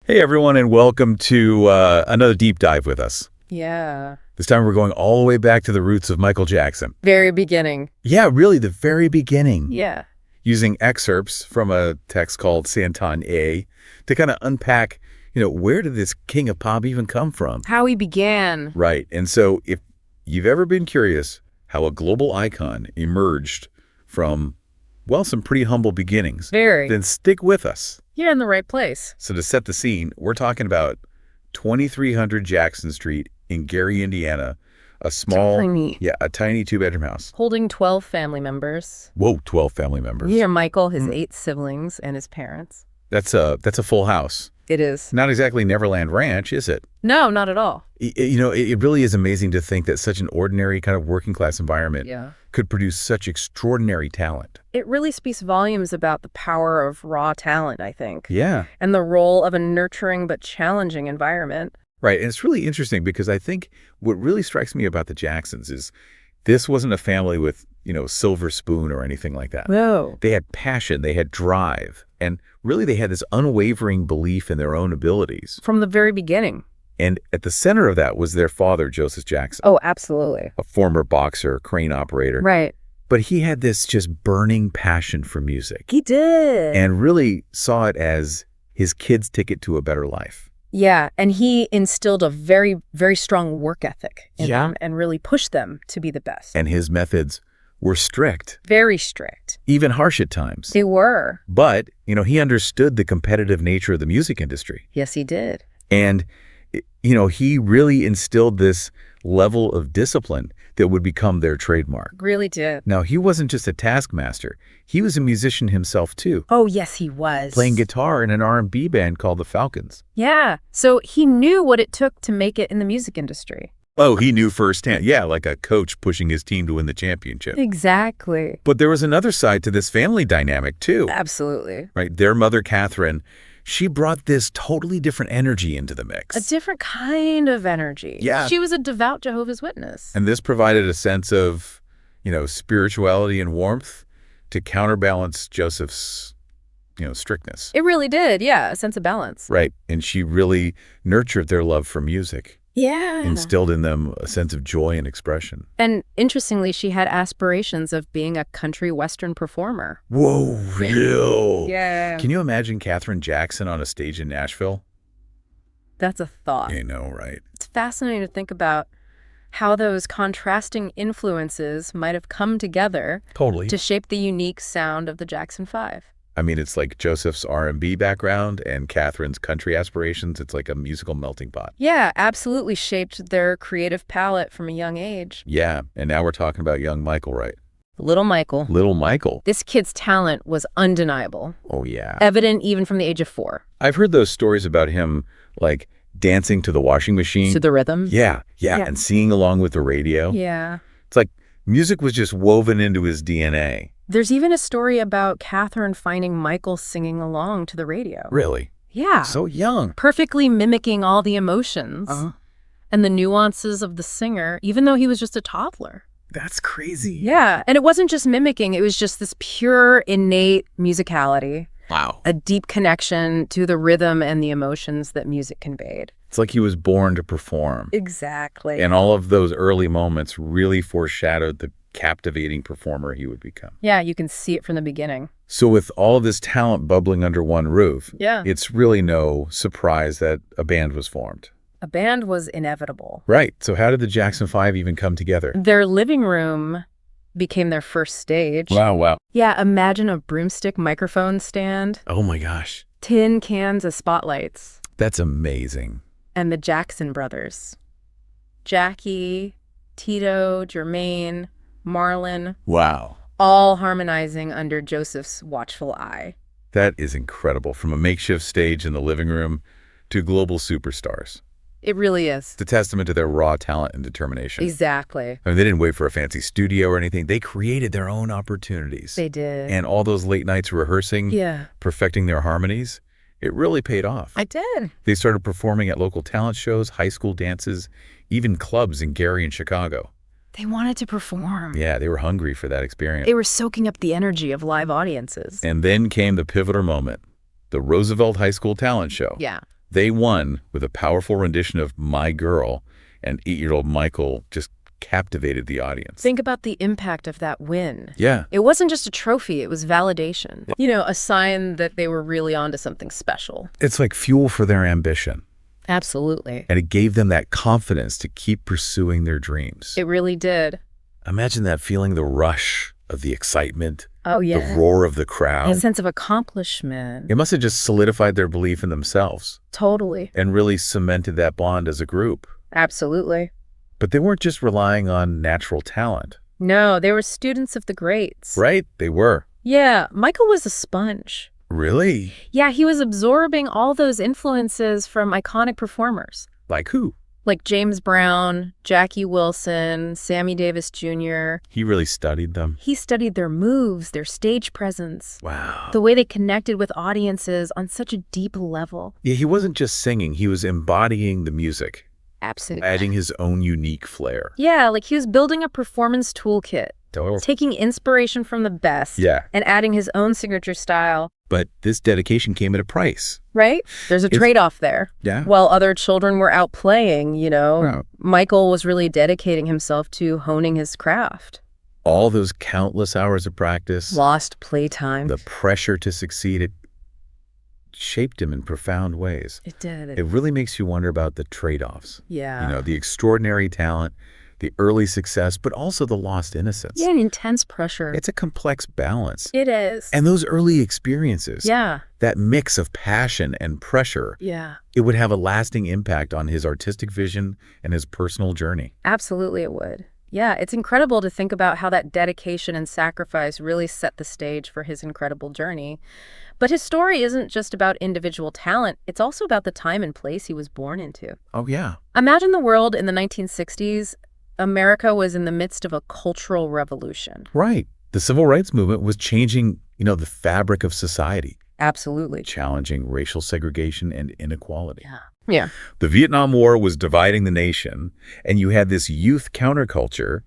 Hey, everyone, and welcome to another deep dive with us. Yeah. This time we're going all the way back to the roots of Michael Jackson. Very beginning. Yeah, really, the very beginning. Yeah. Using excerpts from a text called Santon A to kind of unpack, where did this king of pop even come from? How he began. Right. And so if you've ever been curious how a global icon emerged from, well, some pretty humble beginnings, Very. then stick with us. You're in the right place. So to set the scene, we're talking about 2300 Jackson Street in Gary, Indiana, a tiny two-bedroom house. Holding 12 family members. Whoa, 12 family members. Here, Michael, his 8 siblings, and his parents. That's a full house. It is. Not exactly Neverland Ranch, is it? No, not at all. It really is amazing to think that such an ordinary kind of working class environment could produce such extraordinary talent. It really speaks volumes about the power of raw talent, I think. Yeah. And the role of a nurturing but challenging environment. Right. And it's really interesting because I think what really strikes me about the Jacksons is this wasn't a family with, silver spoon or anything like that. No. They had passion, they had drive, and really they had this unwavering belief in their own abilities. From the very beginning. And at the center of that was their father, Joseph Jackson. Oh, absolutely. A former boxer, crane operator. Right. But he had this just burning passion for music. He did. And really saw it as his kid's ticket to a better life. Yeah, and he instilled a very, very strong work ethic in Yeah. them and really pushed them to be the best. And his methods were strict. Very strict. Even harsh at times. They were. But, he understood the competitive nature of the music industry. Yes, he did. And, he really instilled this level of discipline that would become their trademark. Really did. Now, he wasn't just a taskmaster. He was a musician himself, too. Oh, yes, he was. Playing guitar in an R&B band called the Falcons. Yeah, so he knew what it took to make it in the music industry. Oh, he knew firsthand. Yeah, like a coach pushing his team to win the championship. Exactly. But there was another side to this family dynamic, too. Absolutely. Right? Their mother, Catherine, she brought this totally different energy into the mix. A different kind of energy. Yeah. She was a devout Jehovah's Witness. And this provided a sense of, spirituality and warmth to counterbalance Joseph's, strictness. It really did, yeah, a sense of balance. Right. And she really nurtured their love for music. Yeah. Instilled in them a sense of joy and expression. And interestingly, she had aspirations of being a country western performer. Whoa, real. Yeah. Can you imagine Katherine Jackson on a stage in Nashville? That's a thought. I know, right? It's fascinating to think about how those contrasting influences might have come together Totally. to shape the unique sound of the Jackson 5. I mean, it's like Joseph's R&B background and Catherine's country aspirations. It's like a musical melting pot. Yeah, absolutely shaped their creative palette from a young age. Yeah, and now we're talking about young Michael, right? Little Michael. Little Michael. This kid's talent was undeniable. Oh, yeah. Evident even from the age of 4. I've heard those stories about him, like, dancing to the washing machine. To the rhythm. Yeah, and singing along with the radio. Yeah. It's like music was just woven into his DNA. There's even a story about Catherine finding Michael singing along to the radio. Really? Yeah. So young. Perfectly mimicking all the emotions and the nuances of the singer, even though he was just a toddler. That's crazy. Yeah. And it wasn't just mimicking. It was just this pure, innate musicality. Wow. A deep connection to the rhythm and the emotions that music conveyed. It's like he was born to perform. Exactly. And all of those early moments really foreshadowed the captivating performer he would become. Yeah, you can see it from the beginning. So with all of this talent bubbling under one roof, Yeah. it's really no surprise that a band was formed. A band was inevitable. Right. So how did the Jackson 5 even come together? Their living room became their first stage. Wow. Yeah, imagine a broomstick microphone stand, Oh my gosh. tin cans as spotlights, That's amazing. and the Jackson brothers. Jackie, Tito, Jermaine, Marlon, Wow. all harmonizing under Joseph's watchful eye. That is incredible. From a makeshift stage in the living room to global superstars. It really is. It's a testament to their raw talent and determination. Exactly. I mean, they didn't wait for a fancy studio or anything. They created their own opportunities. They did. And all those late nights rehearsing, perfecting their harmonies, it really paid off. I did. They started performing at local talent shows, high school dances, even clubs in Gary and Chicago. They wanted to perform. Yeah, they were hungry for that experience. They were soaking up the energy of live audiences. And then came the pivotal moment, the Roosevelt High School Talent Show. Yeah. They won with a powerful rendition of My Girl, and 8-year-old Michael just captivated the audience. Think about the impact of that win. Yeah. It wasn't just a trophy, it was validation. You know, a sign that they were really onto something special. It's like fuel for their ambition. Absolutely. And it gave them that confidence to keep pursuing their dreams. It really did. Imagine that feeling, the rush of the excitement, Oh, yeah. the roar of the crowd. A sense of accomplishment. It must have just solidified their belief in themselves Totally. and really cemented that bond as a group. Absolutely. But they weren't just relying on natural talent. No, they were students of the greats. Right? They were. Yeah, Michael was a sponge. Really? Yeah, he was absorbing all those influences from iconic performers. Like who? Like James Brown, Jackie Wilson, Sammy Davis Jr. He really studied them. He studied their moves, their stage presence, Wow. the way they connected with audiences on such a deep level. Yeah, he wasn't just singing. He was embodying the music, Absolutely. adding his own unique flair. Yeah, like he was building a performance toolkit, taking inspiration from the best, Yeah. and adding his own signature style. But this dedication came at a price. Right? There's a trade-off there. Yeah. While other children were out playing, you know, Wow. Michael was really dedicating himself to honing his craft. All those countless hours of practice, Lost playtime. the pressure to succeed, it shaped him in profound ways. It did. It really makes you wonder about the trade-offs. Yeah. You know, the extraordinary talent, the early success, but also the lost innocence. Yeah, and intense pressure. It's a complex balance. It is. And those early experiences, Yeah. that mix of passion and pressure, Yeah. it would have a lasting impact on his artistic vision and his personal journey. Absolutely it would. Yeah, it's incredible to think about how that dedication and sacrifice really set the stage for his incredible journey. But his story isn't just about individual talent, it's also about the time and place he was born into. Oh, yeah. Imagine the world in the 1960s. America was in the midst of a cultural revolution. Right. The civil rights movement was changing, the fabric of society, Absolutely. challenging racial segregation and inequality. Yeah. The Vietnam War was dividing the nation, and you had this youth counterculture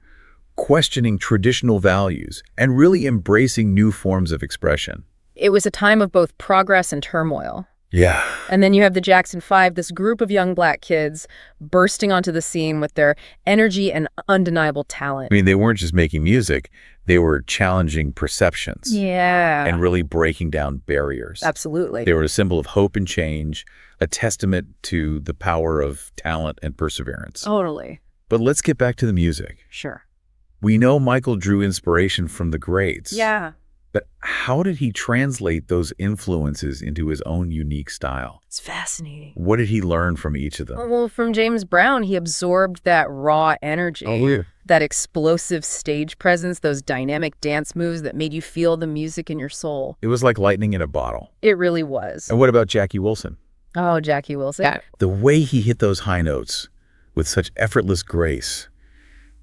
questioning traditional values and really embracing new forms of expression. It was a time of both progress and turmoil. Yeah. And then you have the Jackson 5, this group of young black kids bursting onto the scene with their energy and undeniable talent. I mean, they weren't just making music, they were challenging perceptions. Yeah. And really breaking down barriers. Absolutely. They were a symbol of hope and change, a testament to the power of talent and perseverance. Totally. But let's get back to the music. Sure. We know Michael drew inspiration from the greats. Yeah. But how did he translate those influences into his own unique style? It's fascinating. What did he learn from each of them? Well, from James Brown, he absorbed that raw energy, that explosive stage presence, those dynamic dance moves that made you feel the music in your soul. It was like lightning in a bottle. It really was. And what about Jackie Wilson? Oh, Jackie Wilson. Yeah. The way he hit those high notes with such effortless grace,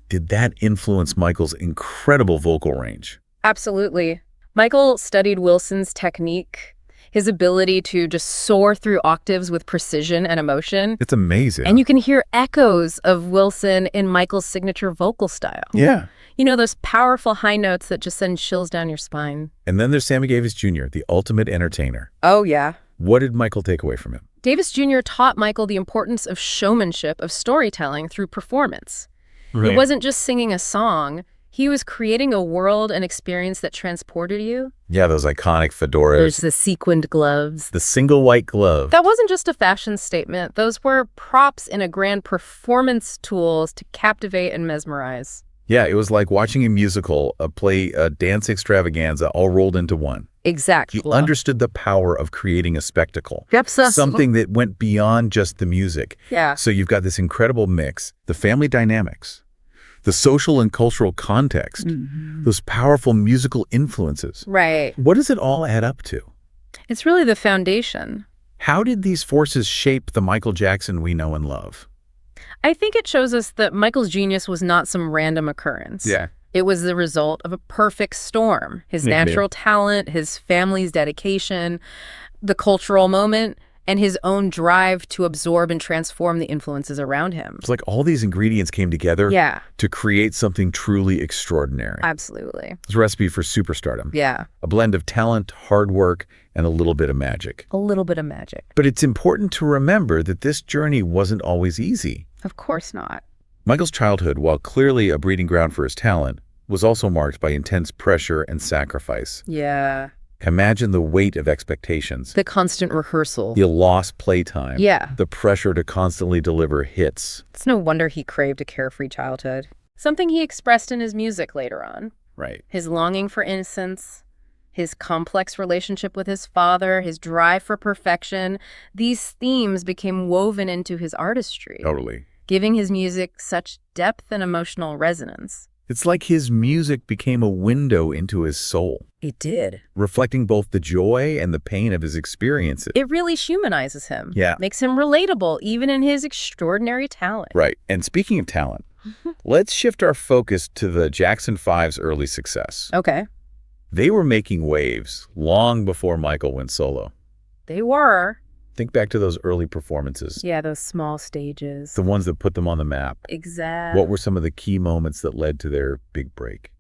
did that influence Michael's incredible vocal range? Absolutely. Michael studied Wilson's technique, his ability to just soar through octaves with precision and emotion. It's amazing. And you can hear echoes of Wilson in Michael's signature vocal style. Yeah. You know, those powerful high notes that just send chills down your spine. And then there's Sammy Davis Jr., the ultimate entertainer. Oh, yeah. What did Michael take away from him? Davis Jr. taught Michael the importance of showmanship, of storytelling through performance. Right. It wasn't just singing a song. He was creating a world and experience that transported you. Yeah, those iconic fedoras. There's the sequined gloves. The single white glove. That wasn't just a fashion statement. Those were props in a grand performance tools to captivate and mesmerize. Yeah, it was like watching a musical, a dance extravaganza all rolled into one. Exactly. He understood the power of creating a spectacle. Yep, Something that went beyond just the music. Yeah. So you've got this incredible mix, the family dynamics, the social and cultural context, those powerful musical influences. Right. What does it all add up to? It's really the foundation. How did these forces shape the Michael Jackson we know and love? I think it shows us that Michael's genius was not some random occurrence. Yeah. It was the result of a perfect storm. His natural talent, his family's dedication, the cultural moment, and his own drive to absorb and transform the influences around him. It's like all these ingredients came together Yeah, to create something truly extraordinary. absolutely. It's a recipe for superstardom. Yeah, A blend of talent, hard work, and a little bit of magic. a little bit of magic. But it's important to remember that this journey wasn't always easy. Of course not. Michael's childhood, while clearly a breeding ground for his talent, was also marked by intense pressure and sacrifice. Yeah. Imagine the weight of expectations, The constant rehearsal. the lost playtime, Yeah. the pressure to constantly deliver hits. It's no wonder he craved a carefree childhood. Something he expressed in his music later on. Right. His longing for innocence, his complex relationship with his father, his drive for perfection. These themes became woven into his artistry, Totally. giving his music such depth and emotional resonance. It's like his music became a window into his soul, It did. reflecting both the joy and the pain of his experiences. It really humanizes him. Yeah. Makes him relatable, even in his extraordinary talent. Right. And speaking of talent, let's shift our focus to the Jackson 5's early success. Okay. They were making waves long before Michael went solo. They were. Think back to those early performances, Yeah, those small stages. the ones that put them on the map. Exactly. What were some of the key moments that led to their big break?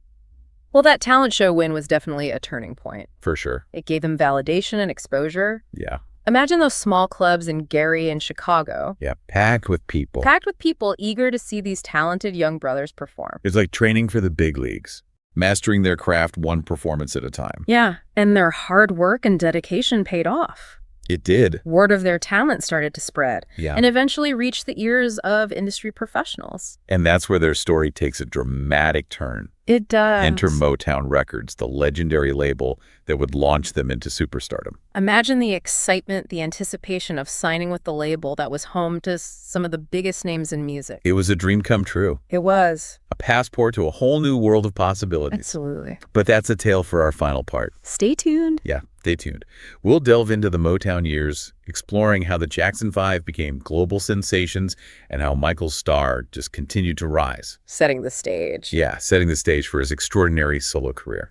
Well, that talent show win was definitely a turning point. For sure. It gave them validation and exposure. Yeah. Imagine those small clubs in Gary and Chicago, Yeah. Packed with people. packed with people eager to see these talented young brothers perform. It's like training for the big leagues, mastering their craft one performance at a time. Yeah, and their hard work and dedication paid off. It did. Word of their talent started to spread Yeah. and eventually reached the ears of industry professionals. And that's where their story takes a dramatic turn. It does. Enter Motown Records, the legendary label that would launch them into superstardom. Imagine the excitement, the anticipation of signing with the label that was home to some of the biggest names in music. It was a dream come true, It was. a passport to a whole new world of possibilities. Absolutely. But that's a tale for our final part. Stay tuned. Yeah, stay tuned. We'll delve into the Motown years, exploring how the Jackson 5 became global sensations and how Michael's star just continued to rise. Setting the stage. Yeah, setting the stage for his extraordinary solo career.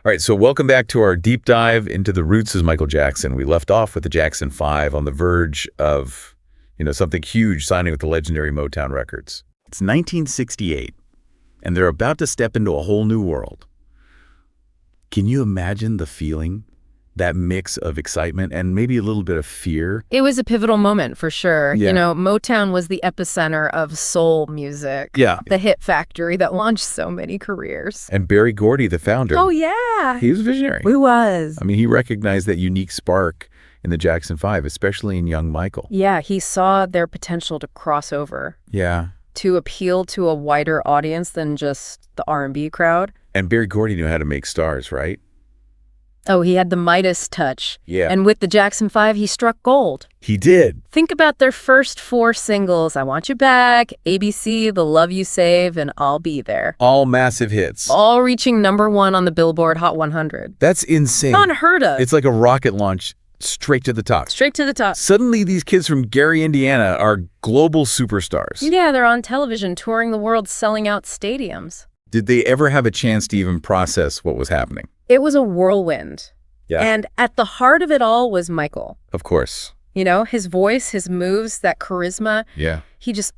All right, so welcome back to our deep dive into the roots of Michael Jackson. We left off with the Jackson 5 on the verge of, something huge, signing with the legendary Motown Records. It's 1968, and they're about to step into a whole new world. Can you imagine the feeling? That mix of excitement and maybe a little bit of fear. It was a pivotal moment for sure. Yeah. Motown was the epicenter of soul music. Yeah. The hit factory that launched so many careers. And Berry Gordy, the founder, Oh, yeah. he was a visionary. He was. I mean, he recognized that unique spark in the Jackson 5, especially in young Michael. Yeah, he saw their potential to cross over, Yeah. to appeal to a wider audience than just the R&B crowd. And Berry Gordy knew how to make stars, right? Oh, he had the Midas touch. Yeah. And with the Jackson 5, he struck gold. He did. Think about their first 4 singles, I Want You Back, ABC, The Love You Save, and I'll Be There. All massive hits. All reaching #1 on the Billboard Hot 100. That's insane. Unheard of. It's like a rocket launch straight to the top. Straight to the top. Suddenly, these kids from Gary, Indiana are global superstars. Yeah, they're on television, touring the world, selling out stadiums. Did they ever have a chance to even process what was happening? It was a whirlwind. Yeah. And at the heart of it all was Michael. Of course. His voice, his moves, that charisma. Yeah. He just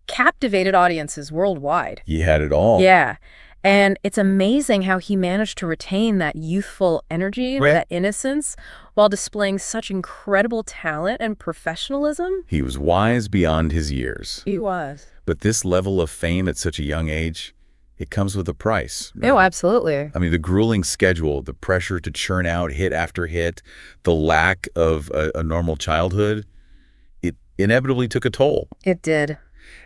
captivated audiences worldwide. He had it all. Yeah. And it's amazing how he managed to retain that youthful energy, Right. that innocence, while displaying such incredible talent and professionalism. He was wise beyond his years. He was. But this level of fame at such a young age, it comes with a price. Oh, absolutely. I mean, the grueling schedule, the pressure to churn out hit after hit, the lack of a normal childhood, it inevitably took a toll. It did.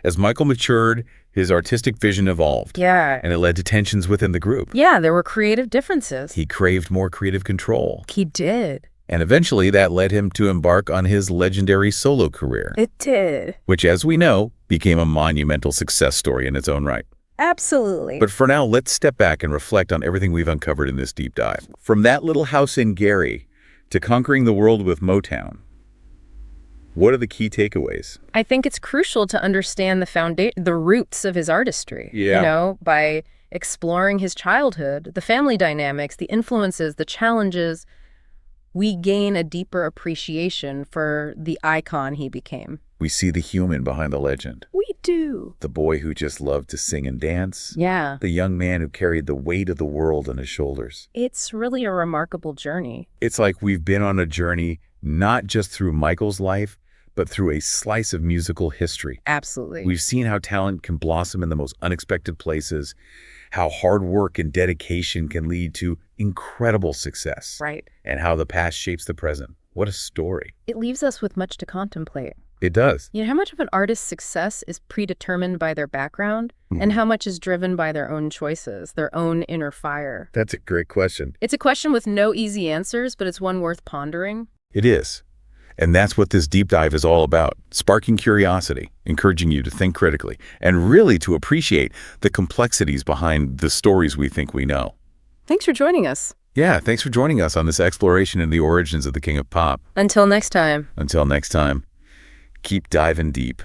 As Michael matured, his artistic vision evolved. Yeah. And it led to tensions within the group. Yeah, there were creative differences. He craved more creative control. He did. And eventually that led him to embark on his legendary solo career, It did. which, as we know, became a monumental success story in its own right. Absolutely. But for now, let's step back and reflect on everything we've uncovered in this deep dive. From that little house in Gary to conquering the world with Motown, what are the key takeaways? I think it's crucial to understand the roots of his artistry. Yeah. By exploring his childhood, the family dynamics, the influences, the challenges. we gain a deeper appreciation for the icon he became. We see the human behind the legend. We do. The boy who just loved to sing and dance. Yeah. The young man who carried the weight of the world on his shoulders. It's really a remarkable journey. It's like we've been on a journey not just through Michael's life, but through a slice of musical history. Absolutely. We've seen how talent can blossom in the most unexpected places, how hard work and dedication can lead to incredible success. Right. And how the past shapes the present. What a story. It leaves us with much to contemplate. It does. You know, how much of an artist's success is predetermined by their background and how much is driven by their own choices, their own inner fire? That's a great question. It's a question with no easy answers, but it's one worth pondering. It is. And that's what this deep dive is all about, sparking curiosity, encouraging you to think critically, and really to appreciate the complexities behind the stories we think we know. Thanks for joining us. Yeah, thanks for joining us on this exploration in the origins of the King of Pop. Until next time. Until next time, keep diving deep.